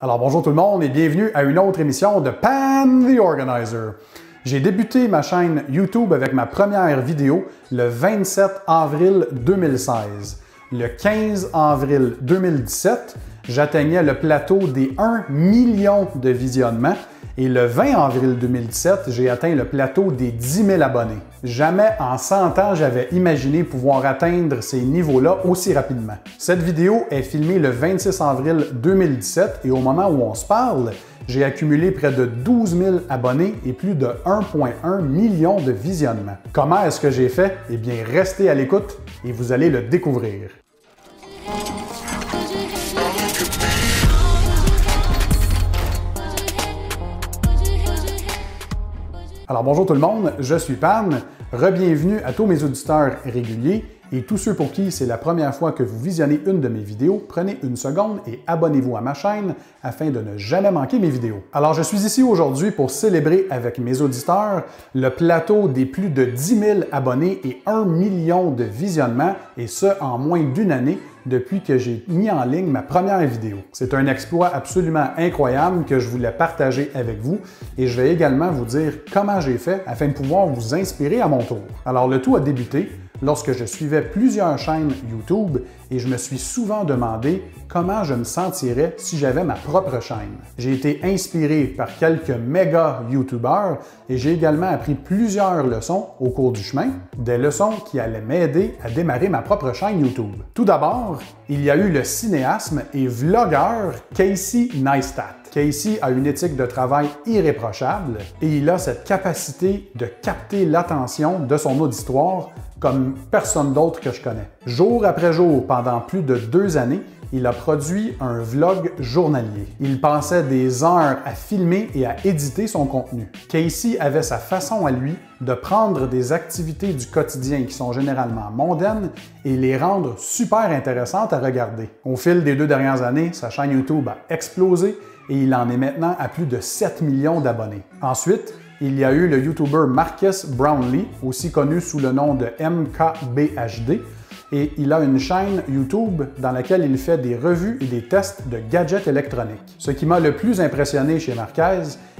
Alors bonjour tout le monde et bienvenue à une autre émission de Pan the Organizer. J'ai débuté ma chaîne YouTube avec ma première vidéo le 27 avril 2016. Le 15 avril 2017, j'atteignais le plateau des 1 million de visionnements et le 20 avril 2017, j'ai atteint le plateau des 10 000 abonnés. Jamais en 100 ans, j'avais imaginé pouvoir atteindre ces niveaux-là aussi rapidement. Cette vidéo est filmée le 26 avril 2017 et au moment où on se parle, j'ai accumulé près de 12 000 abonnés et plus de 1,1 million de visionnements. Comment est-ce que j'ai fait? Eh bien, restez à l'écoute et vous allez le découvrir. Alors bonjour tout le monde, je suis Pan, re-bienvenue à tous mes auditeurs réguliers et tous ceux pour qui c'est la première fois que vous visionnez une de mes vidéos, prenez une seconde et abonnez-vous à ma chaîne afin de ne jamais manquer mes vidéos. Alors je suis ici aujourd'hui pour célébrer avec mes auditeurs le plateau des plus de 10 000 abonnés et 1 million de visionnements et ce en moins d'une année depuis que j'ai mis en ligne ma première vidéo. C'est un exploit absolument incroyable que je voulais partager avec vous et je vais également vous dire comment j'ai fait afin de pouvoir vous inspirer à mon tour. Alors le tout a débuté lorsque je suivais plusieurs chaînes YouTube et je me suis souvent demandé comment je me sentirais si j'avais ma propre chaîne. J'ai été inspiré par quelques méga YouTubeurs et j'ai également appris plusieurs leçons au cours du chemin, des leçons qui allaient m'aider à démarrer ma propre chaîne YouTube. Tout d'abord, il y a eu le cinéasme et vlogueur Casey Neistat. Casey a une éthique de travail irréprochable et il a cette capacité de capter l'attention de son auditoire comme personne d'autre que je connais. Jour après jour, pendant plus de 2 années, il a produit un vlog journalier. Il passait des heures à filmer et à éditer son contenu. Casey avait sa façon à lui de prendre des activités du quotidien qui sont généralement mondaines et les rendre super intéressantes à regarder. Au fil des 2 dernières années, sa chaîne YouTube a explosé et il en est maintenant à plus de 7 millions d'abonnés. Ensuite, il y a eu le YouTuber Marques Brownlee, aussi connu sous le nom de MKBHD, et il a une chaîne YouTube dans laquelle il fait des revues et des tests de gadgets électroniques. Ce qui m'a le plus impressionné chez Marques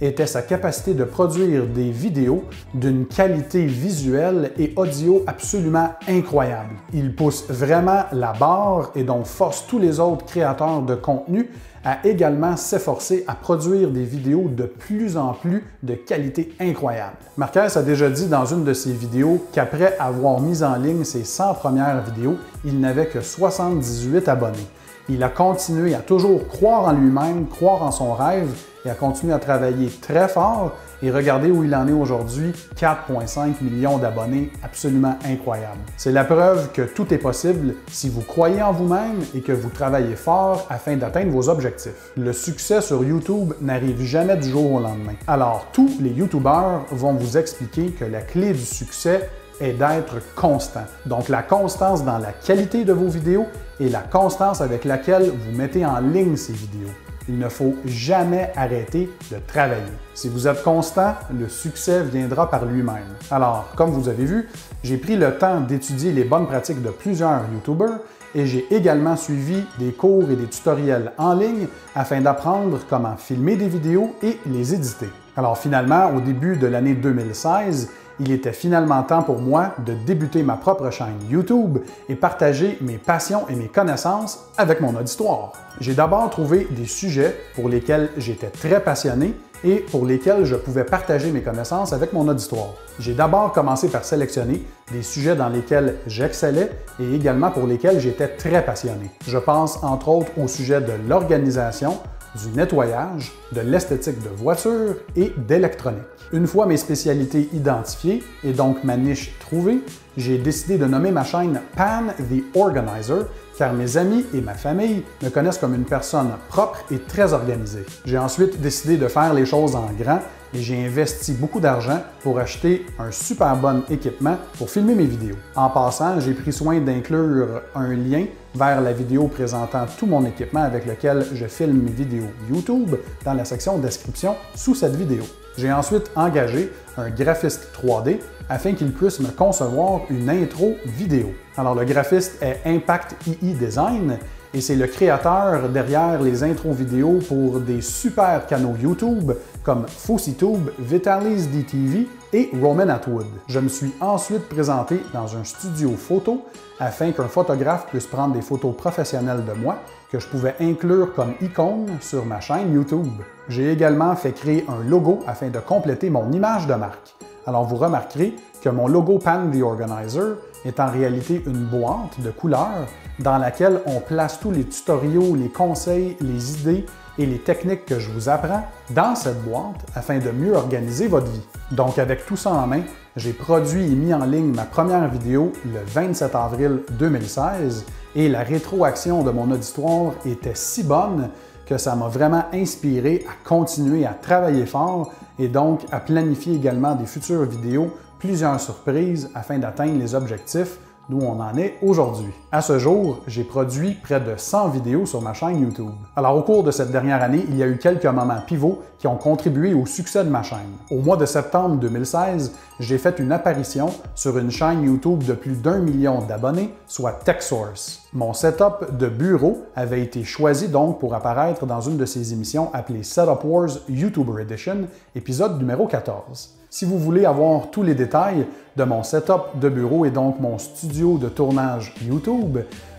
était sa capacité de produire des vidéos d'une qualité visuelle et audio absolument incroyable. Il pousse vraiment la barre et donc force tous les autres créateurs de contenu à également s'efforcer à produire des vidéos de plus en plus de qualité incroyable. Marques a déjà dit dans une de ses vidéos qu'après avoir mis en ligne ses 100 premières vidéos, il n'avait que 78 abonnés. Il a continué à toujours croire en lui-même, croire en son rêve et a continué à travailler très fort et regardez où il en est aujourd'hui, 4,5 millions d'abonnés, absolument incroyable. C'est la preuve que tout est possible si vous croyez en vous-même et que vous travaillez fort afin d'atteindre vos objectifs. Le succès sur YouTube n'arrive jamais du jour au lendemain. Alors, tous les YouTubeurs vont vous expliquer que la clé du succès est d'être constant. Donc la constance dans la qualité de vos vidéos et la constance avec laquelle vous mettez en ligne ces vidéos. Il ne faut jamais arrêter de travailler. Si vous êtes constant, le succès viendra par lui-même. Alors, comme vous avez vu, j'ai pris le temps d'étudier les bonnes pratiques de plusieurs YouTubers et j'ai également suivi des cours et des tutoriels en ligne afin d'apprendre comment filmer des vidéos et les éditer. Alors finalement, au début de l'année 2016, il était finalement temps pour moi de débuter ma propre chaîne YouTube et partager mes passions et mes connaissances avec mon auditoire. J'ai d'abord trouvé des sujets pour lesquels j'étais très passionné et pour lesquels je pouvais partager mes connaissances avec mon auditoire. J'ai d'abord commencé par sélectionner des sujets dans lesquels j'excellais et également pour lesquels j'étais très passionné. Je pense entre autres au sujet de l'organisation, du nettoyage, de l'esthétique de voitures et d'électronique. Une fois mes spécialités identifiées et donc ma niche trouvée, j'ai décidé de nommer ma chaîne Pan the Organizer car mes amis et ma famille me connaissent comme une personne propre et très organisée. J'ai ensuite décidé de faire les choses en grand et j'ai investi beaucoup d'argent pour acheter un super bon équipement pour filmer mes vidéos. En passant, j'ai pris soin d'inclure un lien vers la vidéo présentant tout mon équipement avec lequel je filme mes vidéos YouTube dans la section description sous cette vidéo. J'ai ensuite engagé un graphiste 3D afin qu'il puisse me concevoir une intro vidéo. Alors le graphiste est Impact II Design et c'est le créateur derrière les intros vidéo pour des super canaux YouTube comme FouseyTube, Vitaly's DTV et Roman Atwood. Je me suis ensuite présenté dans un studio photo afin qu'un photographe puisse prendre des photos professionnelles de moi que je pouvais inclure comme icône sur ma chaîne YouTube. J'ai également fait créer un logo afin de compléter mon image de marque. Alors vous remarquerez que mon logo Pan the Organizer est en réalité une boîte de couleurs dans laquelle on place tous les tutoriaux, les conseils, les idées et les techniques que je vous apprends dans cette boîte afin de mieux organiser votre vie. Donc avec tout ça en main, j'ai produit et mis en ligne ma première vidéo le 27 avril 2016 et la rétroaction de mon auditoire était si bonne que ça m'a vraiment inspiré à continuer à travailler fort et donc à planifier également des futures vidéos, plusieurs surprises afin d'atteindre les objectifs d'où on en est aujourd'hui. À ce jour, j'ai produit près de 100 vidéos sur ma chaîne YouTube. Alors au cours de cette dernière année, il y a eu quelques moments pivots qui ont contribué au succès de ma chaîne. Au mois de septembre 2016, j'ai fait une apparition sur une chaîne YouTube de plus d'1 million d'abonnés, soit TechSource. Mon setup de bureau avait été choisi donc pour apparaître dans une de ces émissions appelée Setup Wars YouTuber Edition, épisode numéro 14. Si vous voulez avoir tous les détails de mon setup de bureau et donc mon studio de tournage YouTube,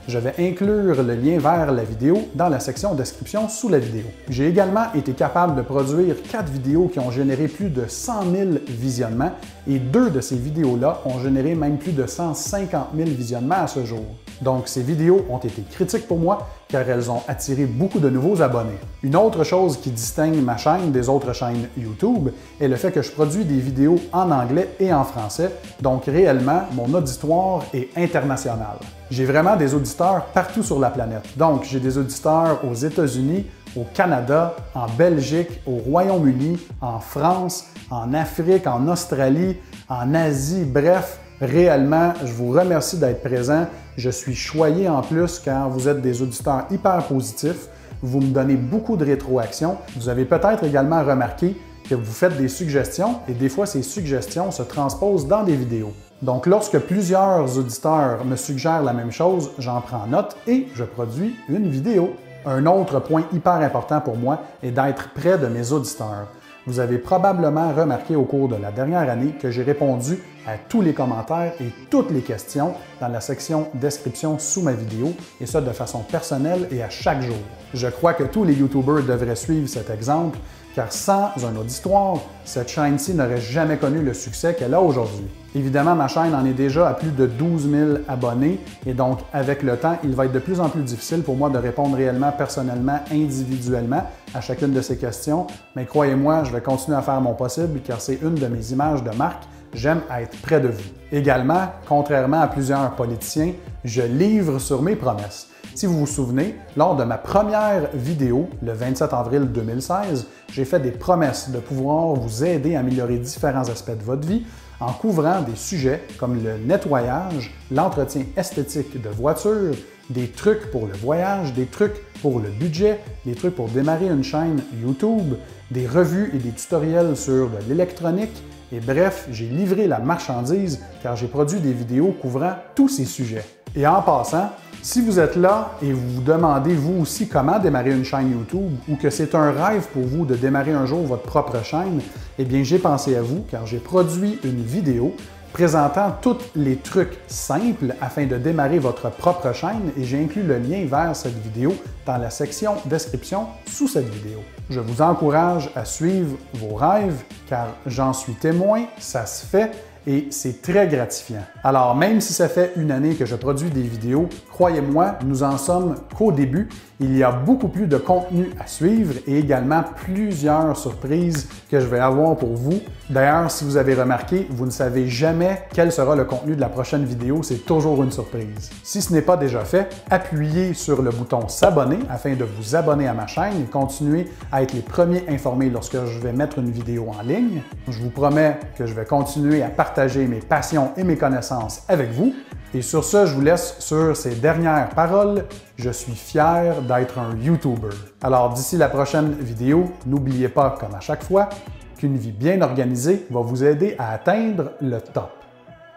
je vais inclure le lien vers la vidéo dans la section description sous la vidéo. J'ai également été capable de produire 4 vidéos qui ont généré plus de 100 000 visionnements et 2 de ces vidéos-là ont généré même plus de 150 000 visionnements à ce jour. Donc ces vidéos ont été critiques pour moi car elles ont attiré beaucoup de nouveaux abonnés. Une autre chose qui distingue ma chaîne des autres chaînes YouTube est le fait que je produis des vidéos en anglais et en français, donc réellement mon auditoire est international. J'ai vraiment des auditeurs partout sur la planète. Donc j'ai des auditeurs aux États-Unis, au Canada, en Belgique, au Royaume-Uni, en France, en Afrique, en Australie, en Asie, bref. Réellement, je vous remercie d'être présent. Je suis choyé en plus car vous êtes des auditeurs hyper positifs. Vous me donnez beaucoup de rétroaction. Vous avez peut-être également remarqué que vous faites des suggestions et des fois ces suggestions se transposent dans des vidéos. Donc lorsque plusieurs auditeurs me suggèrent la même chose, j'en prends note et je produis une vidéo. Un autre point hyper important pour moi est d'être près de mes auditeurs. Vous avez probablement remarqué au cours de la dernière année que j'ai répondu à tous les commentaires et toutes les questions dans la section description sous ma vidéo, et ça de façon personnelle et à chaque jour. Je crois que tous les YouTubers devraient suivre cet exemple, car sans un auditoire, cette chaîne-ci n'aurait jamais connu le succès qu'elle a aujourd'hui. Évidemment, ma chaîne en est déjà à plus de 12 000 abonnés, et donc avec le temps, il va être de plus en plus difficile pour moi de répondre réellement, personnellement, individuellement à chacune de ces questions, mais croyez-moi, je vais continuer à faire mon possible car c'est une de mes images de marque. J'aime être près de vous. Également, contrairement à plusieurs politiciens, je livre sur mes promesses. Si vous vous souvenez, lors de ma première vidéo, le 27 avril 2016, j'ai fait des promesses de pouvoir vous aider à améliorer différents aspects de votre vie en couvrant des sujets comme le nettoyage, l'entretien esthétique de voitures, des trucs pour le voyage, des trucs pour le budget, des trucs pour démarrer une chaîne YouTube, des revues et des tutoriels sur de l'électronique, et bref, j'ai livré la marchandise car j'ai produit des vidéos couvrant tous ces sujets. Et en passant, si vous êtes là et vous vous demandez vous aussi comment démarrer une chaîne YouTube ou que c'est un rêve pour vous de démarrer un jour votre propre chaîne, eh bien j'ai pensé à vous car j'ai produit une vidéo présentant tous les trucs simples afin de démarrer votre propre chaîne et j'ai inclus le lien vers cette vidéo dans la section description sous cette vidéo. Je vous encourage à suivre vos rêves car j'en suis témoin, ça se fait et c'est très gratifiant. Alors même si ça fait une année que je produis des vidéos, croyez-moi, nous en sommes qu'au début. Il y a beaucoup plus de contenu à suivre et également plusieurs surprises que je vais avoir pour vous. D'ailleurs, si vous avez remarqué, vous ne savez jamais quel sera le contenu de la prochaine vidéo, c'est toujours une surprise. Si ce n'est pas déjà fait, appuyez sur le bouton s'abonner afin de vous abonner à ma chaîne et continuer à être les premiers informés lorsque je vais mettre une vidéo en ligne. Je vous promets que je vais continuer à partager mes passions et mes connaissances avec vous. Et sur ce, je vous laisse sur ces dernières paroles. Je suis fier d'être un YouTuber. Alors d'ici la prochaine vidéo, n'oubliez pas, comme à chaque fois, qu'une vie bien organisée va vous aider à atteindre le top.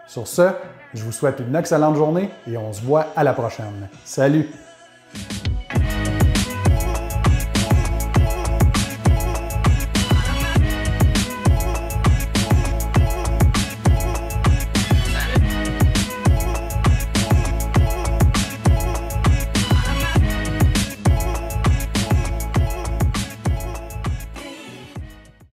Sur ce, je vous souhaite une excellente journée et on se voit à la prochaine. Salut!